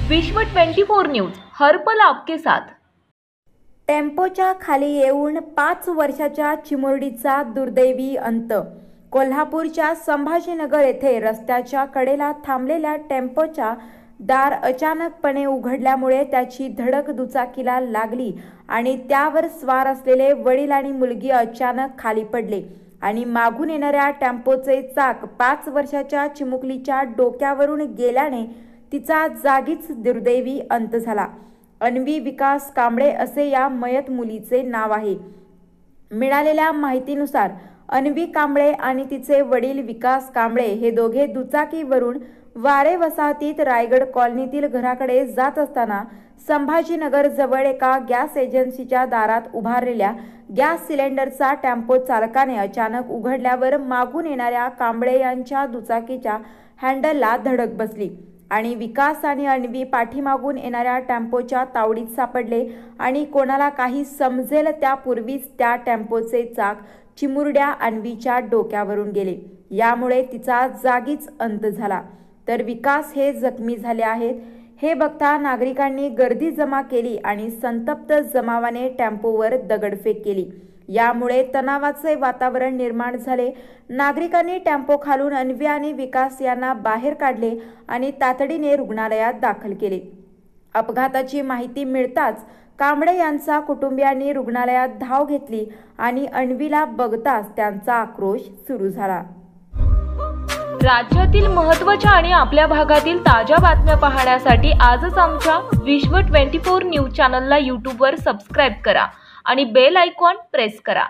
विश्व 24 न्यूज हर पल आपके साथ। टेम्पोच्या खाली येऊन 5 वर्षाच्या चिमुरडीचा दुर्दैवी अंत। कोल्हापूरच्या संभाजीनगर येथे रस्त्याच्या कडेला थांबलेल्या टेम्पोच्या दार अचानकपणे उघडल्यामुळे त्याची धडक दुचाकीला लागली आणि त्यावर स्वार असलेले वडील आणि मुलगी अचानक खाली पडले आणि मागून येणाऱ्या टेम्पोचे चाक 5 वर्षाच्या चिमुकलीच्या डोक्यावरून गेल्याने तिचा जागीच दुर्दैवी अंत झाला। अन्वी विकास कांबळे असे या मयत मुलीचे नाव आहे। मिळालेल्या माहितीनुसार अन्वी कांबळे आणि तिचे वडील विकास कांबळे हे दोघे दुचाकीवरून वारे वसाहतीत रायगड कॉलनीतील घराकडे जात असताना संभाजीनगर जवळ एका गॅस एजन्सीच्या दारात उभारलेल्या गॅस सिलेंडरचा टेम्पो चालकाने अचानक उघडल्यावर मागून येणाऱ्या कांबळे यांच्या दुचाकीच्या हँडलला धडक बसली आणि विकास आणि अन्वी पाठीमागून येणाऱ्या टेम्पोच्या तावडीत सापडले आणि कोणाला काही समजेल त्यापूर्वीच त्या टेम्पोचे चाक चिमुरड्या अन्वीच्या डोक्यावरून गेले। यामुळे तिचा जागीच अंत झाला, तर विकास हे जखमी झाले आहेत। हे बघता नागरिकांनी गर्दी जमा केली आणि संतप्त जमावाने टेम्पोवर दगडफेक केली। यामुळे तणावाचे वातावरण निर्माण झाले। नागरिकांनी टेम्पो खालून अन्वी आणि विकास यांना बाहेर काढले आणि तातडीने रुग्णालयात दाखल केले। अपघाताची माहिती मिळताच कांबळे यांच्या कुटुंबियांनी रुग्णालयात धाव घेतली आणि अन्वीला बघताच त्यांचा आक्रोश सुरू झाला। राज्यातील महत्त्वाच्या आणि आपल्या भागातील ताज्या बातम्या पाहण्यासाठी आजच आमच्या विश्व 24 न्यूज चॅनलला YouTube वर सबस्क्राइब करा आणि बेल आयकॉन प्रेस करा।